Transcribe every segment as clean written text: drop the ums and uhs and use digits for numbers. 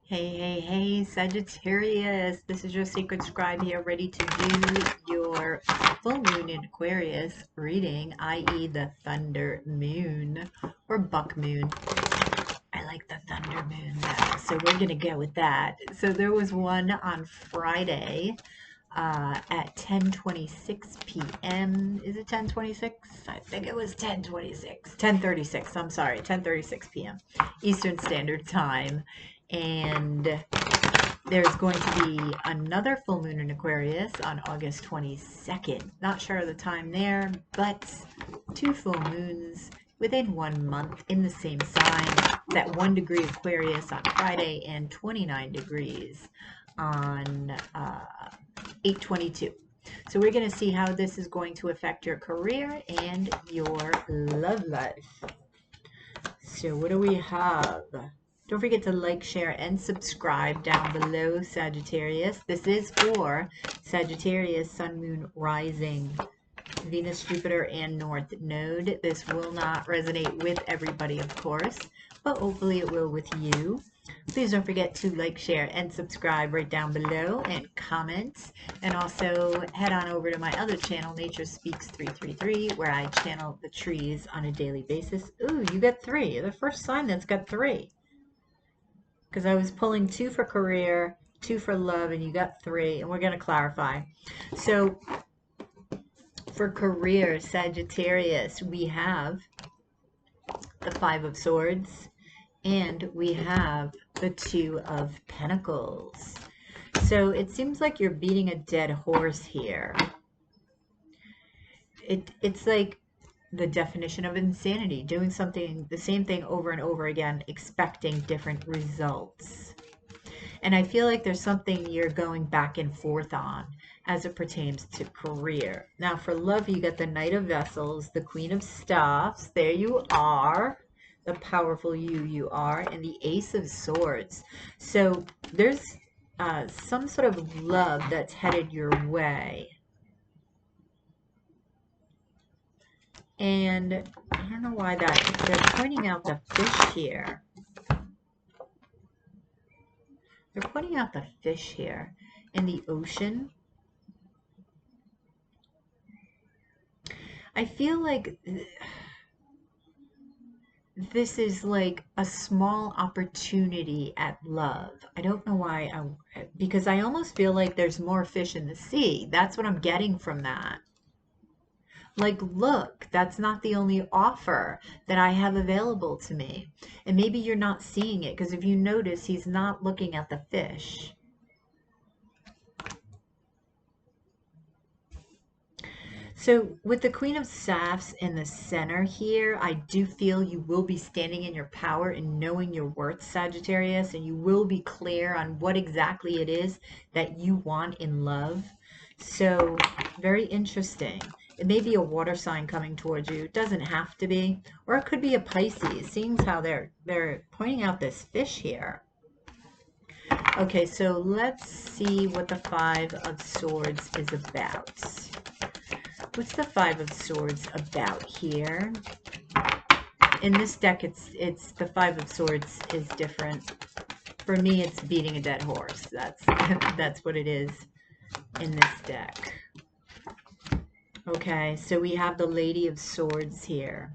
Hey, Sagittarius. This is your sacred scribe here, ready to do your full moon in Aquarius reading, i.e., the thunder moon or buck moon. I like the thunder moon though, so we're going to go with that. So there was one on Friday at 10:26 p.m. Is it 10:26? I think it was 10:26. 10:36. I'm sorry, 10:36 p.m. Eastern Standard Time. And there's going to be another full moon in Aquarius on August 22nd. Not sure of the time there, but two full moons within 1 month in the same sign. That 1 degree Aquarius on Friday and 29 degrees on 8/22. So we're going to see how this is going to affect your career and your love life. So what do we have? Don't forget to like, share, and subscribe down below, Sagittarius. This is for Sagittarius, Sun, Moon, Rising, Venus, Jupiter, and North Node. This will not resonate with everybody, of course, but hopefully it will with you. Please don't forget to like, share, and subscribe right down below and comment. And also head on over to my other channel, Nature Speaks 333, where I channel the trees on a daily basis. Ooh, you got 3. You're the first sign that's got 3. Because I was pulling 2 for career, 2 for love, and you got 3. And we're going to clarify. So for career, Sagittarius, we have the 5 of Swords, and we have the 2 of Pentacles. So it seems like you're beating a dead horse here. It's like the definition of insanity, doing something, the same thing over and over again, expecting different results. And I feel like there's something you're going back and forth on as it pertains to career. Now for love, you got the Knight of Vessels, the Queen of Staffs. There you are. The powerful you are, and the Ace of Swords. So there's some sort of love that's headed your way. And I don't know why they're pointing out the fish here. They're pointing out the fish here in the ocean. I feel like this is like a small opportunity at love. I don't know why, because I almost feel like there's more fish in the sea. That's what I'm getting from that. Like, look, that's not the only offer that I have available to me. And maybe you're not seeing it, because if you notice, he's not looking at the fish. So with the Queen of Staffs in the center here, I do feel you will be standing in your power and knowing your worth, Sagittarius, and you will be clear on what exactly it is that you want in love. So very interesting. It may be a water sign coming towards you. It doesn't have to be. Or it could be a Pisces, seeing how they're pointing out this fish here. Okay, so let's see what the 5 of Swords is about. What's the 5 of Swords about here? In this deck, it's the 5 of Swords is different. For me, it's beating a dead horse. That's what it is in this deck. Okay, so we have the Lady of Swords here.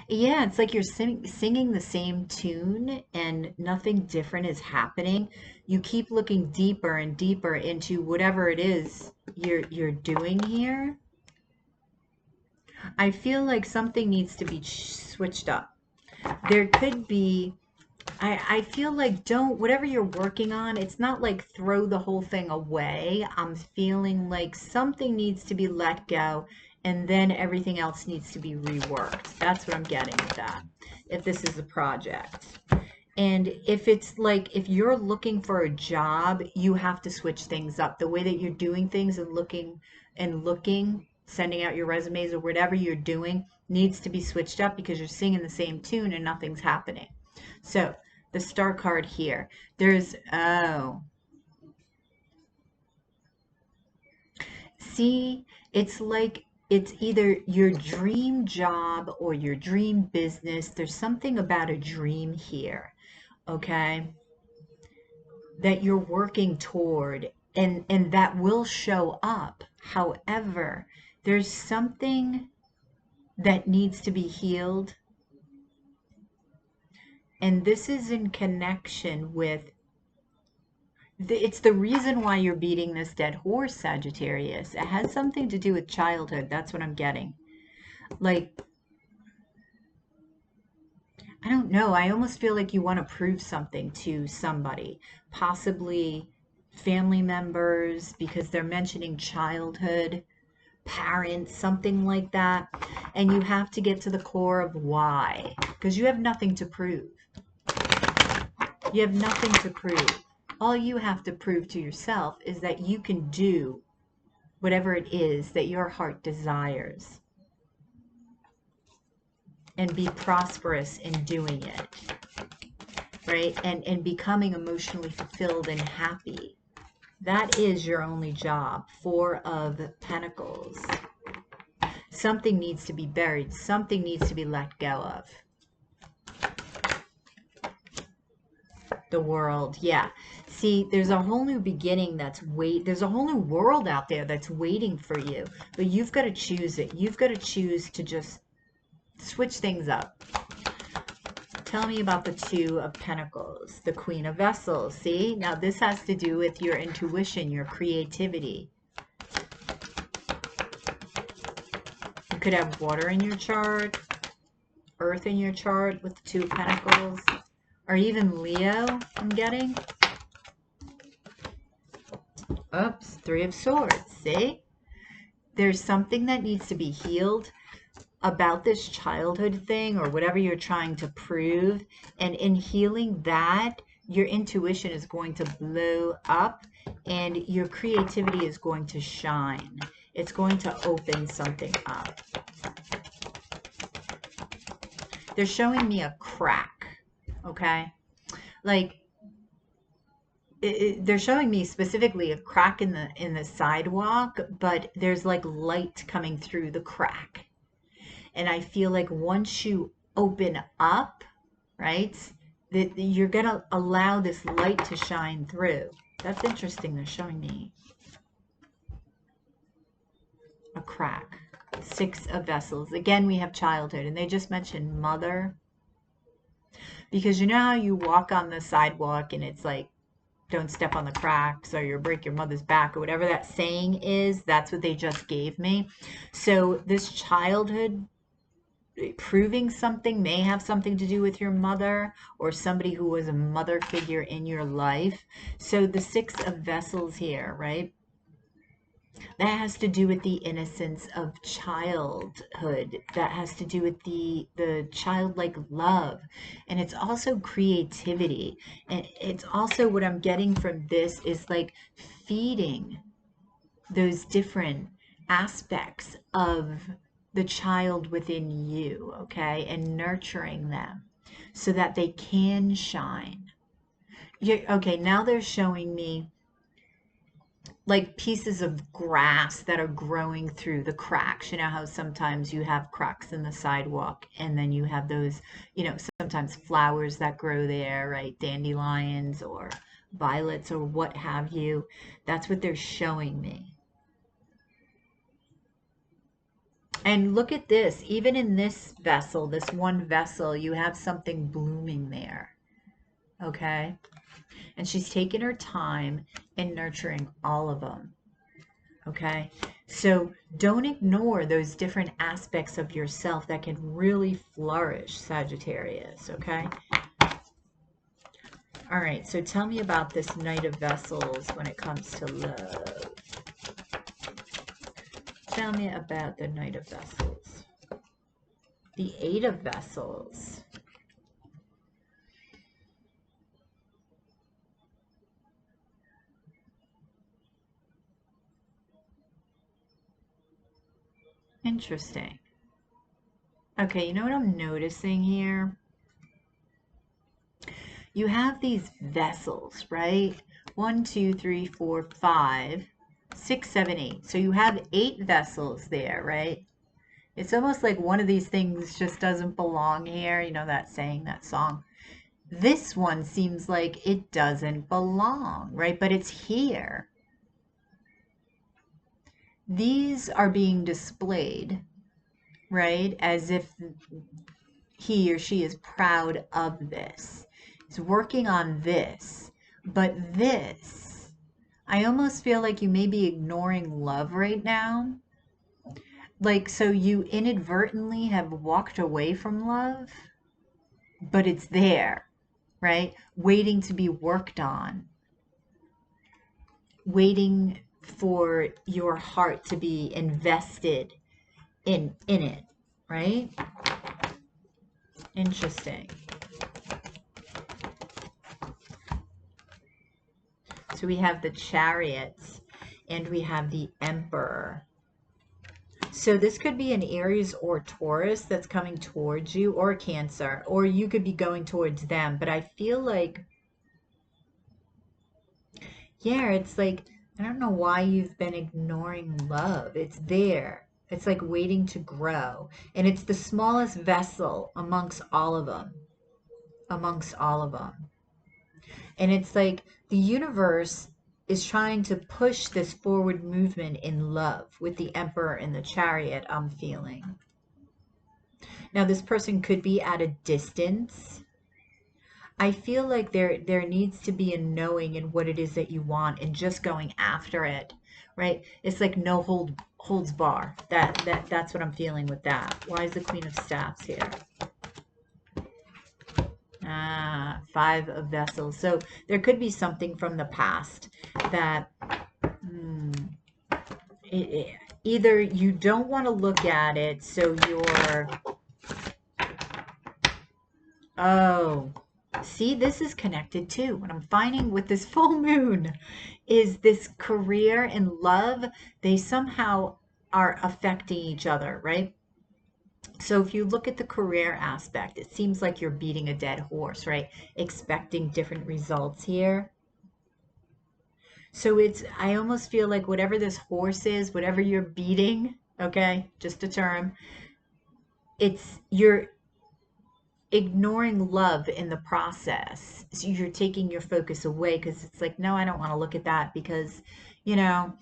Yeah, it's like you're singing the same tune and nothing different is happening. You keep looking deeper and deeper into whatever it is you're doing here. I feel like something needs to be switched up. There could be, I feel like whatever you're working on, it's not like throw the whole thing away. I'm feeling like something needs to be let go and then everything else needs to be reworked. That's what I'm getting with that, if this is a project. And if it's like, if you're looking for a job, you have to switch things up. The way that you're doing things and looking, sending out your resumes or whatever you're doing needs to be switched up because you're singing the same tune and nothing's happening. So the Star card here, there's, see, it's like it's either your dream job or your dream business. There's something about a dream here, okay? that you're working toward, and that will show up. However, there's something that needs to be healed, and this is in connection with it's the reason why you're beating this dead horse, Sagittarius. It has something to do with childhood. That's what I'm getting. Like, I don't know. I almost feel like you want to prove something to somebody, possibly family members, because they're mentioning childhood, parents, something like that. And you have to get to the core of why, because you have nothing to prove. You have nothing to prove. All you have to prove to yourself is that you can do whatever it is that your heart desires and be prosperous in doing it, right? And becoming emotionally fulfilled and happy. That is your only job. Four of Pentacles. Something needs to be buried. Something needs to be let go of. The world, yeah. See, there's a whole new beginning there's a whole new world out there that's waiting for you, but you've got to choose it. You've got to choose to just switch things up. Tell me about the Two of Pentacles, the Queen of Vessels. See, now this has to do with your intuition, your creativity. You could have water in your chart, earth in your chart with the Two of Pentacles. Or even Leo, I'm getting. Oops, Three of Swords, see? There's something that needs to be healed about this childhood thing or whatever you're trying to prove. And in healing that, your intuition is going to blow up and your creativity is going to shine. It's going to open something up. They're showing me a crack. Okay, like they're showing me specifically a crack in the sidewalk, but there's like light coming through the crack, and I feel like once you open up, right, that you're gonna allow this light to shine through. That's interesting. They're showing me a crack. Six of Vessels. Again, we have childhood, and they just mentioned mother. Because you know how you walk on the sidewalk and it's like, don't step on the cracks or you'll break your mother's back or whatever that saying is, that's what they just gave me. So this childhood proving something may have something to do with your mother or somebody who was a mother figure in your life. So the Six of Vessels here, right? That has to do with the innocence of childhood. That has to do with the childlike love. And it's also creativity. And it's also what I'm getting from this is like feeding those different aspects of the child within you, okay? And nurturing them so that they can shine. Okay, now they're showing me like pieces of grass that are growing through the cracks. You know how sometimes you have cracks in the sidewalk and then you have those, you know, sometimes flowers that grow there, right? Dandelions or violets or what have you. That's what they're showing me. And look at this, even in this vessel, this one vessel, you have something blooming there, okay? And she's taken her time in nurturing all of them. Okay, so don't ignore those different aspects of yourself that can really flourish, Sagittarius. Okay. All right, so tell me about this Knight of Vessels when it comes to love. Tell me about the Knight of Vessels. The Eight of Vessels. Interesting. Okay, you know what I'm noticing here? You have these vessels, right? 1, 2, 3, 4, 5, 6, 7, 8. So you have 8 vessels there, right? It's almost like one of these things just doesn't belong here. You know that saying, that song. this one seems like it doesn't belong, right? But it's here. These are being displayed, right? As if he or she is proud of this. He's working on this. But this, I almost feel like you may be ignoring love right now. Like, so you inadvertently have walked away from love, but it's there, right? Waiting to be worked on, waiting for your heart to be invested in it, right? Interesting. So we have the Chariots and we have the Emperor. So this could be an Aries or Taurus that's coming towards you, or Cancer, or you could be going towards them. But I feel like, yeah, it's like, I don't know why you've been ignoring love. It's there. It's like waiting to grow. And it's the smallest vessel amongst all of them. Amongst all of them. And it's like the universe is trying to push this forward movement in love with the Emperor and the Chariot, I'm feeling. Now, this person could be at a distance. I feel like there needs to be a knowing in what it is that you want and just going after it, right? It's like no holds bar. That's what I'm feeling with that. Why is the Queen of Staffs here? Ah, Five of Vessels. So there could be something from the past that either you don't want to look at it, so you're... Oh, see, this is connected too. What I'm finding with this full moon is this career and love, they somehow are affecting each other, right? So if you look at the career aspect, it seems like you're beating a dead horse, right? Expecting different results here. So it's, I almost feel like whatever this horse is, whatever you're beating, okay, just a term, it's, you're ignoring love in the process. So you're taking your focus away because it's like, no, I don't want to look at that because, you know,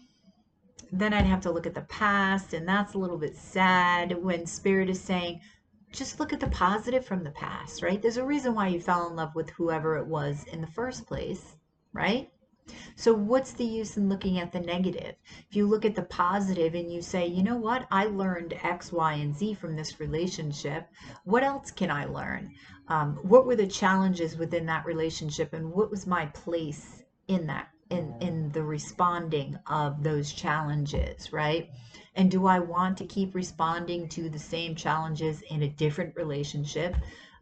then I'd have to look at the past, and that's a little bit sad when Spirit is saying, just look at the positive from the past, right? There's a reason why you fell in love with whoever it was in the first place, right? So what's the use in looking at the negative? If you look at the positive and you say, you know what, I learned X, Y, and Z from this relationship. What else can I learn? What were the challenges within that relationship, and what was my place in that, in the responding of those challenges, right? And do I want to keep responding to the same challenges in a different relationship?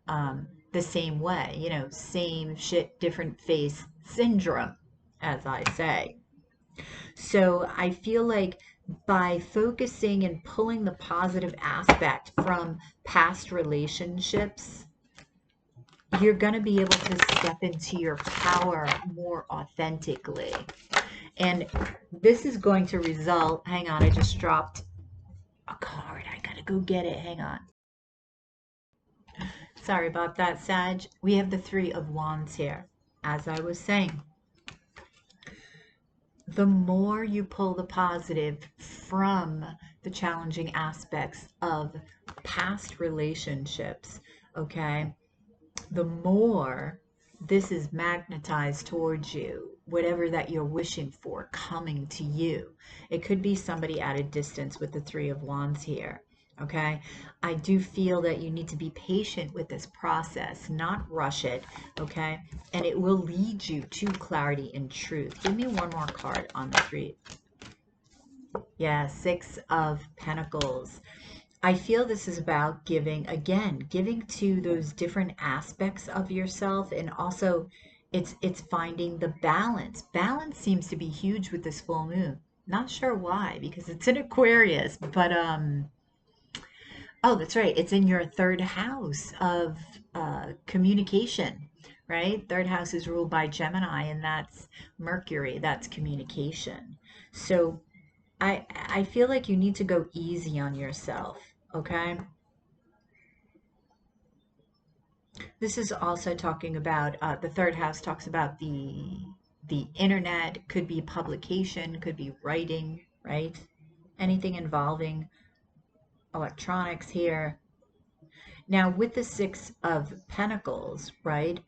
The same way, you know, same shit, different face syndrome, as I say. So I feel like by focusing and pulling the positive aspect from past relationships, you're going to be able to step into your power more authentically. And this is going to result, hang on, I just dropped a card. I got to go get it. Hang on. Sorry about that, Sag. We have the Three of Wands here. As I was saying, the more you pull the positive from the challenging aspects of past relationships, okay, the more this is magnetized towards you, whatever that you're wishing for coming to you. It could be somebody at a distance with the Three of Wands here. Okay, I do feel that you need to be patient with this process, not rush it. Okay, and it will lead you to clarity and truth. Give me one more card on the three. Yeah, Six of Pentacles. I feel this is about giving, again, giving to those different aspects of yourself, and also it's finding the balance. Balance seems to be huge with this full moon. Not sure why, because it's in Aquarius, but oh, that's right. It's in your third house of communication, right? Third house is ruled by Gemini, and that's Mercury. That's communication. So I feel like you need to go easy on yourself, okay? This is also talking about the third house talks about the internet, could be publication, could be writing, right? Anything involving electronics here. Now with the Six of Pentacles, right?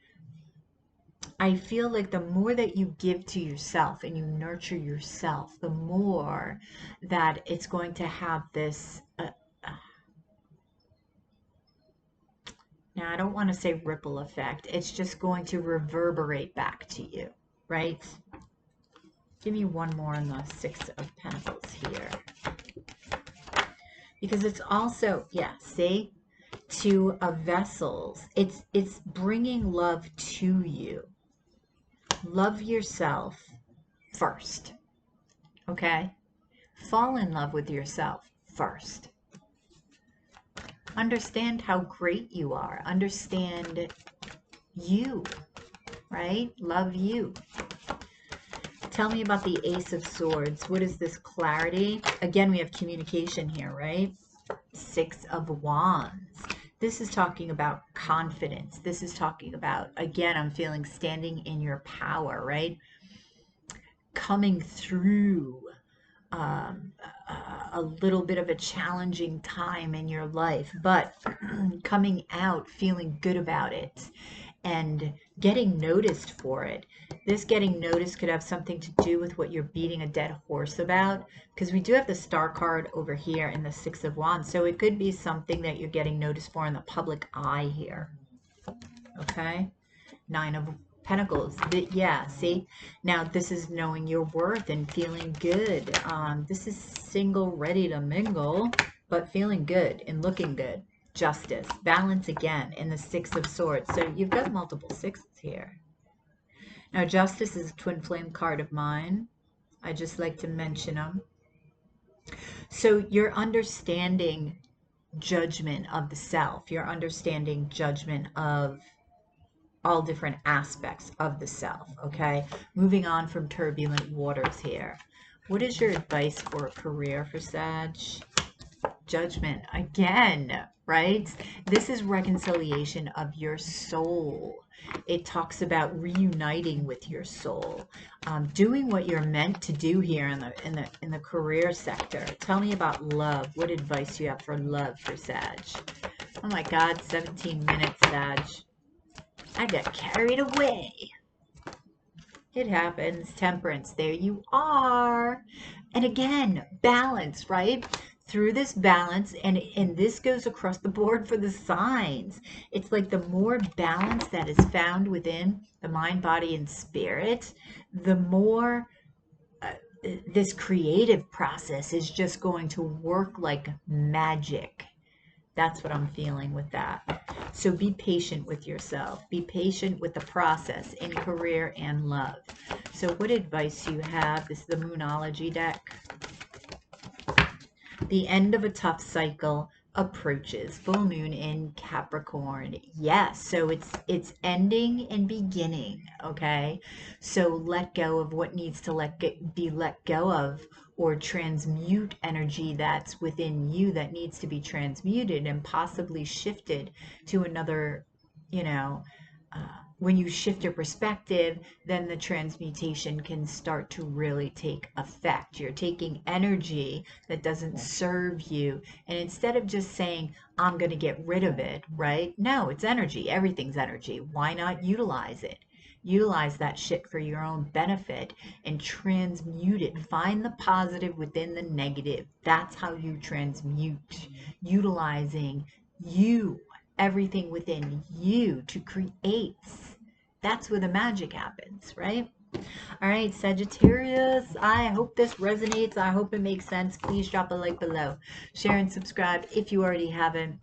I feel like the more that you give to yourself and you nurture yourself, the more that it's going to have this now I don't want to say ripple effect. It's just going to reverberate back to you, right? Give me one more on the Six of Pentacles here. Because it's also, yeah, see? Two of Vessels. It's bringing love to you. Love yourself first, okay? Fall in love with yourself first. Understand how great you are. Understand you, right? Love you. Tell me about the Ace of Swords. What is this clarity? Again, we have communication here, right? Six of Wands. This is talking about confidence. This is talking about, again, I'm feeling standing in your power, right? Coming through a little bit of a challenging time in your life, but coming out feeling good about it and getting noticed for it. This getting noticed could have something to do with what you're beating a dead horse about, because we do have the Star card over here in the Six of Wands. So it could be something that you're getting noticed for in the public eye here. Okay? Nine of Pentacles. Yeah, see? Now, this is knowing your worth and feeling good. This is single, ready to mingle, but feeling good and looking good. Justice. Balance again in the Six of Swords. So you've got multiple sixes here. Now, Justice is a twin flame card of mine. I just like to mention them. So you're understanding judgment of the self. You're understanding judgment of all different aspects of the self, okay? Moving on from turbulent waters here. What is your advice for a career for Sag? Judgment again, right? This is reconciliation of your soul. It talks about reuniting with your soul, doing what you're meant to do here in the career sector. Tell me about love. What advice do you have for love for Sag? Oh my God, 17 minutes, Sag. I got carried away. It happens. Temperance. There you are. And again, balance, right? Through this balance, and this goes across the board for the signs. It's like the more balance that is found within the mind, body, and spirit, the more this creative process is just going to work like magic. That's what I'm feeling with that. So be patient with yourself. Be patient with the process in career and love. So what advice do you have? This is the Moonology deck. The end of a tough cycle approaches. Full moon in Capricorn. Yes, so it's ending and beginning, okay? So let go of what needs to be let go of, or transmute energy that's within you that needs to be transmuted and possibly shifted to another, you know, when you shift your perspective, then the transmutation can start to really take effect. You're taking energy that doesn't serve you, and instead of just saying, I'm going to get rid of it, right? No, it's energy. Everything's energy. Why not utilize it? Utilize that shit for your own benefit and transmute it. Find the positive within the negative. That's how you transmute. Utilizing you, everything within you to create. That's where the magic happens, right? All right, Sagittarius, I hope this resonates. I hope it makes sense. Please drop a like below. Share and subscribe if you already haven't.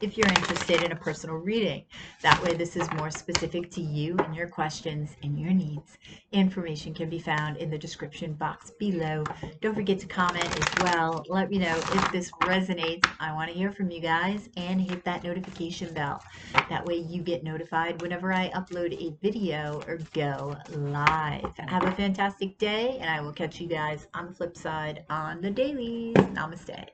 If you're interested in a personal reading, that way this is more specific to you and your questions and your needs. Information can be found in the description box below. Don't forget to comment as well. Let me know if this resonates. I want to hear from you guys, and hit that notification bell. That way you get notified whenever I upload a video or go live. Have a fantastic day, and I will catch you guys on the flip side on the dailies. Namaste.